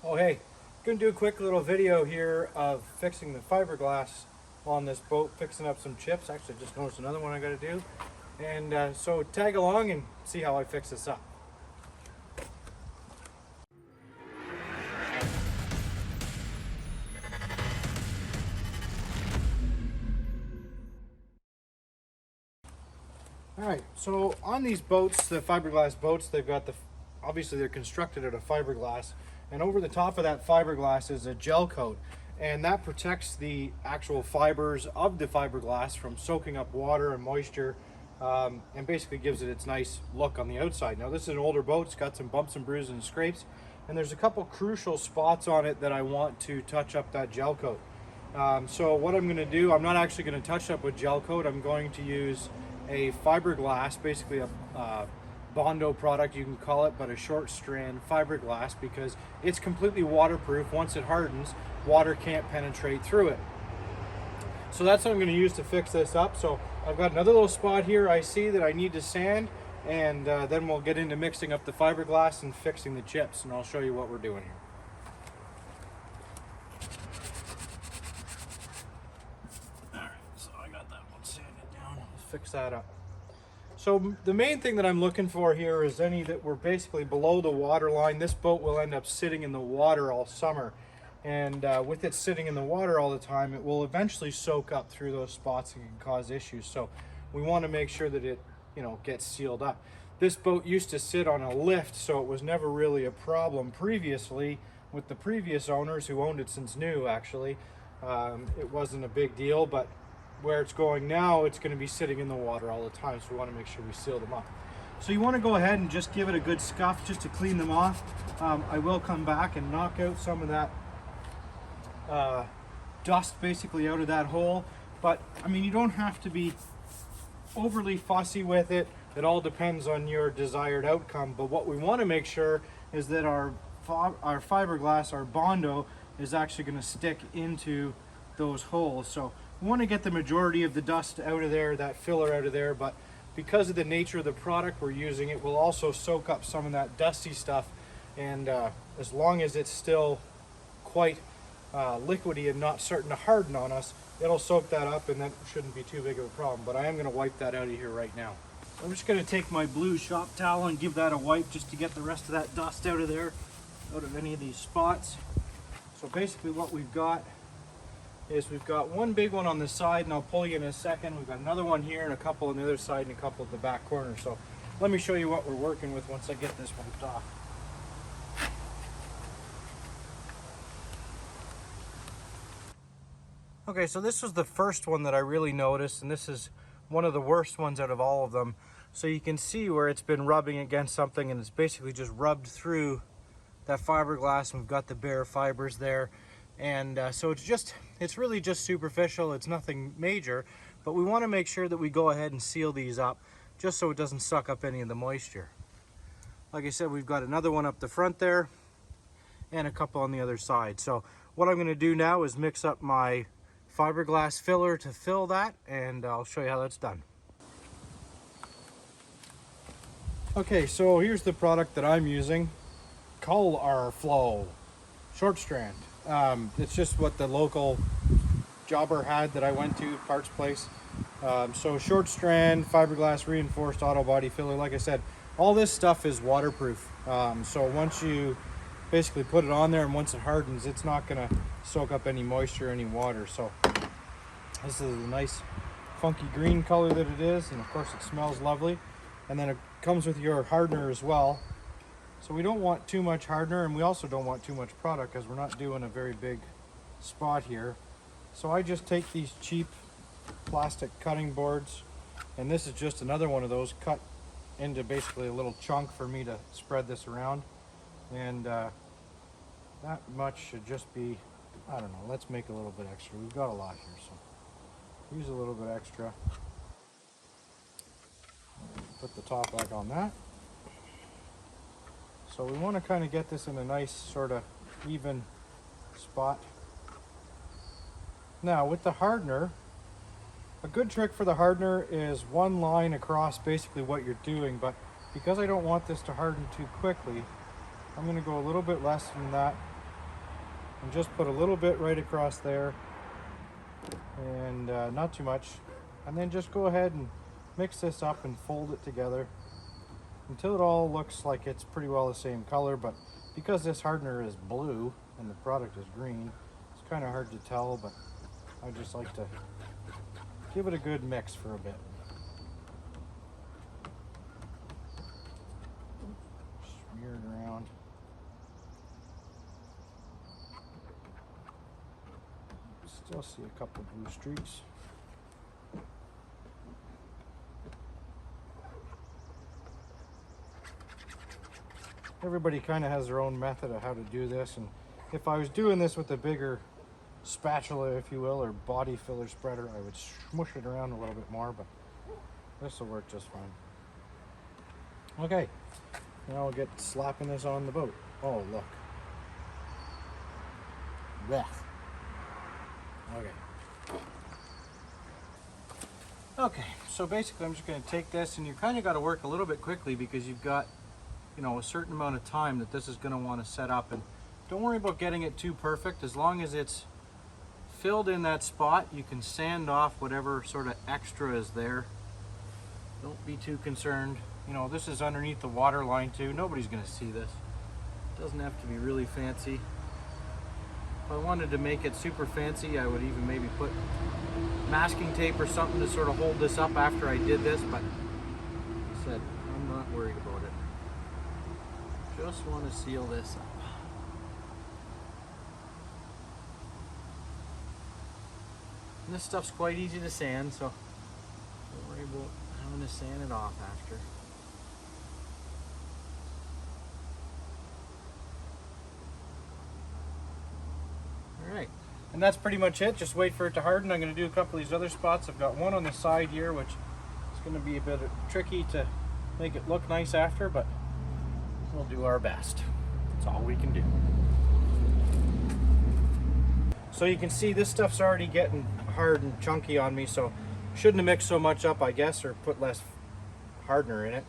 Oh hey, gonna do a quick little video here of fixing the fiberglass on this boat, fixing up some chips. Actually, just noticed another one I gotta do. And so tag along and see how I fix this up. Alright, so on these boats, the fiberglass boats, they've got obviously they're constructed out of fiberglass, and over the top of that fiberglass is a gel coat, and that protects the actual fibers of the fiberglass from soaking up water and moisture, and basically gives it its nice look on the outside. Now this is an older boat, it's got some bumps and bruises and scrapes, and there's a couple crucial spots on it that I want to touch up that gel coat. So what I'm going to do, I'm not actually going to touch up with gel coat. I'm going to use a fiberglass, basically a Bondo product you can call it, but a short strand fiberglass, because it's completely waterproof. Once it hardens, water can't penetrate through it. So that's what I'm going to use to fix this up. So I've got another little spot here I see that I need to sand, and then we'll get into mixing up the fiberglass and fixing the chips, and I'll show you what we're doing here. Fix that up. So the main thing that I'm looking for here is any that were basically below the water line. This boat will end up sitting in the water all summer, and with it sitting in the water all the time, it will eventually soak up through those spots and can cause issues. So we want to make sure that it, gets sealed up. This boat used to sit on a lift, so it was never really a problem previously with the previous owners who owned it since new. Actually, it wasn't a big deal, but where it's going now, it's going to be sitting in the water all the time, so we want to make sure we seal them up. So you want to go ahead and just give it a good scuff just to clean them off. I will come back and knock out some of that dust basically out of that hole, but I mean, you don't have to be overly fussy with it. It all depends on your desired outcome, but what we want to make sure is that our fiberglass, our Bondo, is actually going to stick into those holes. So we want to get the majority of the dust out of there, that filler out of there, but because of the nature of the product we're using, it will also soak up some of that dusty stuff, and as long as it's still quite liquidy and not starting to harden on us, it'll soak that up, and that shouldn't be too big of a problem. But I am going to wipe that out of here right now. I'm just going to take my blue shop towel and give that a wipe just to get the rest of that dust out of there, out of any of these spots. So basically what we've got is we've got one big one on the side, and I'll pull you in a second. We've got another one here and a couple on the other side and a couple at the back corner. So let me show you what we're working with once I get this wiped off. Okay, so this was the first one that I really noticed, and this is one of the worst ones out of all of them. So you can see where it's been rubbing against something, and it's basically just rubbed through that fiberglass, and we've got the bare fibers there. And so it's really just superficial. It's nothing major, but we want to make sure that we go ahead and seal these up just so it doesn't suck up any of the moisture. Like I said, we've got another one up the front there and a couple on the other side. So what I'm going to do now is mix up my fiberglass filler to fill that, and I'll show you how that's done. Okay, so here's the product that I'm using. Color Flow short strand. It's just what the local jobber had that I went to, parts place. So short strand fiberglass reinforced auto body filler. Like I said, all this stuff is waterproof. So once you basically put it on there and once it hardens, it's not going to soak up any moisture, any water. So this is a nice funky green color that it is, and of course it smells lovely. And then it comes with your hardener as well. So we don't want too much hardener, and we also don't want too much product because we're not doing a very big spot here. So I just take these cheap plastic cutting boards, and this is just another one of those cut into basically a little chunk for me to spread this around. And that much should just be, I don't know, let's make a little bit extra. We've got a lot here, so use a little bit extra. Put the top back on that. So we want to kind of get this in a nice sort of even spot. Now with the hardener, a good trick for the hardener is one line across basically what you're doing, but because I don't want this to harden too quickly, I'm going to go a little bit less than that and just put a little bit right across there, and not too much, and then just go ahead and mix this up and fold it together until it all looks like it's pretty well the same color. But because this hardener is blue and the product is green, it's kind of hard to tell, but I just like to give it a good mix for a bit. Smear it around. Still see a couple blue streaks. Everybody kind of has their own method of how to do this, and if I was doing this with a bigger spatula, if you will, or body filler spreader, I would smush it around a little bit more, but this will work just fine. Okay, now we'll get slapping this on the boat. Oh, look. Blech. Okay, so basically I'm just going to take this, and you kind of got to work a little bit quickly because you've got, you know, a certain amount of time that this is going to want to set up. And don't worry about getting it too perfect. As long as it's filled in that spot, you can sand off whatever sort of extra is there. Don't be too concerned. You know, this is underneath the water line too. Nobody's going to see this. It doesn't have to be really fancy. If I wanted to make it super fancy, I would even maybe put masking tape or something to sort of hold this up after I did this, but like I said, I'm not worried about it. Just want to seal this up. And this stuff's quite easy to sand, so don't worry about having to sand it off after. Alright, and that's pretty much it. Just wait for it to harden. I'm going to do a couple of these other spots. I've got one on the side here, which is going to be a bit tricky to make it look nice after, but we'll do our best. That's all we can do. So you can see this stuff's already getting hard and chunky on me, so shouldn't have mixed so much up, I guess, or put less hardener in it.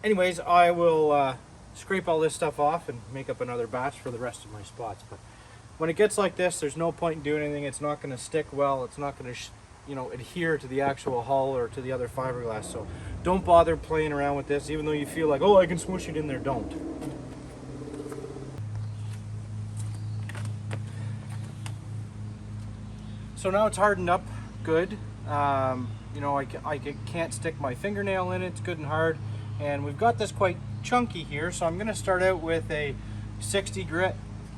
Anyways, I will scrape all this stuff off and make up another batch for the rest of my spots. But when it gets like this, there's no point in doing anything. It's not going to stick well. It's not going to adhere to the actual hull or to the other fiberglass. So don't bother playing around with this, even though you feel like, oh, I can smoosh it in there. Don't. So now it's hardened up good. You know, I can't stick my fingernail in it. It's good and hard. And we've got this quite chunky here, so I'm going to start out with a 60 grit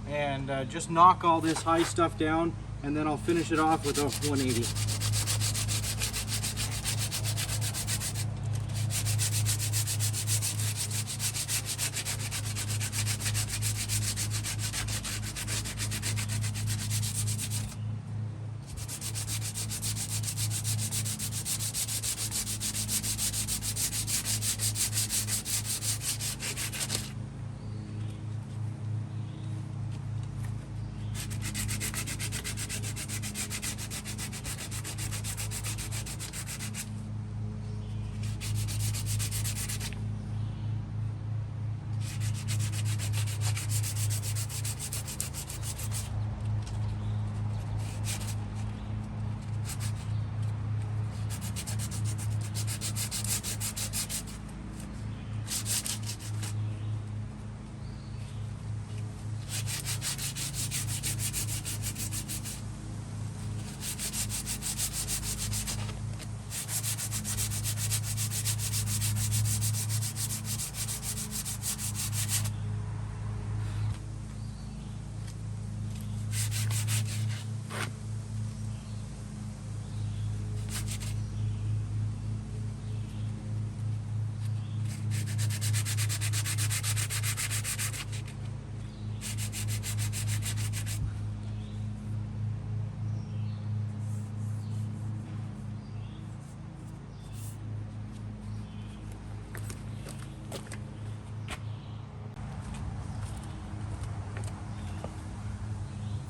and just knock all this high stuff down, and then I'll finish it off with a 180.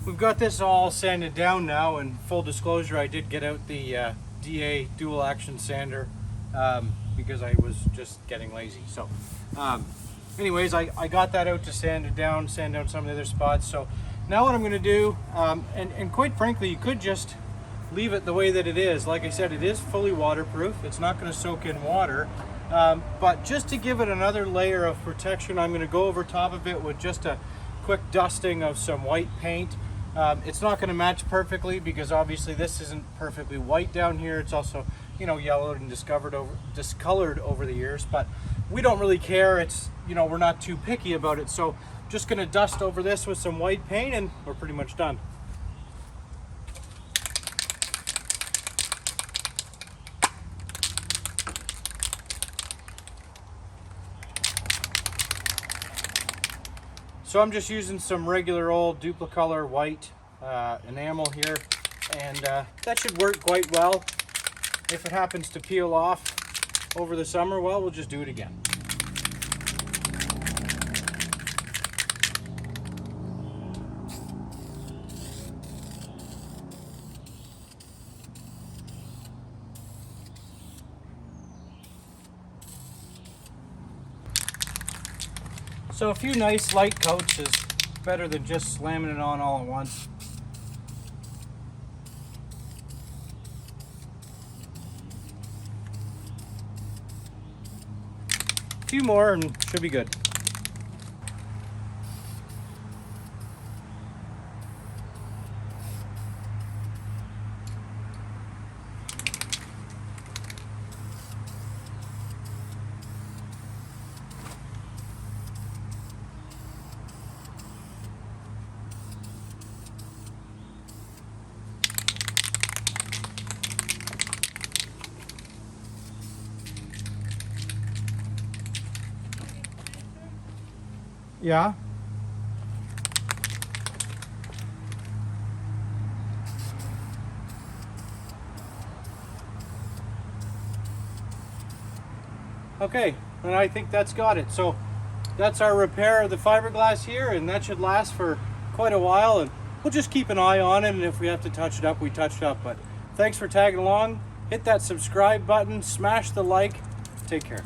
We've got this all sanded down now, and full disclosure, I did get out the DA dual action sander because I was just getting lazy. So anyways, I got that out to sand down some of the other spots. So Now what I'm going to do, and quite frankly, you could just leave it the way that it is. Like I said, it is fully waterproof. It's not going to soak in water. But just to give it another layer of protection, I'm going to go over top of it with just a quick dusting of some white paint. It's not going to match perfectly because obviously this isn't perfectly white down here. It's also, you know, yellowed and discolored over the years, but we don't really care. It's, you know, we're not too picky about it. So just going to dust over this with some white paint and we're pretty much done. So I'm just using some regular old Duplicolor white enamel here, and that should work quite well. If it happens to peel off over the summer, well, we'll just do it again. So a few nice light coats is better than just slamming it on all at once. A few more and should be good. Yeah. Okay, and I think that's got it. So that's our repair of the fiberglass here, and that should last for quite a while, and we'll just keep an eye on it, and if we have to touch it up, we touch it up. But thanks for tagging along. Hit that subscribe button, smash the like. Take care.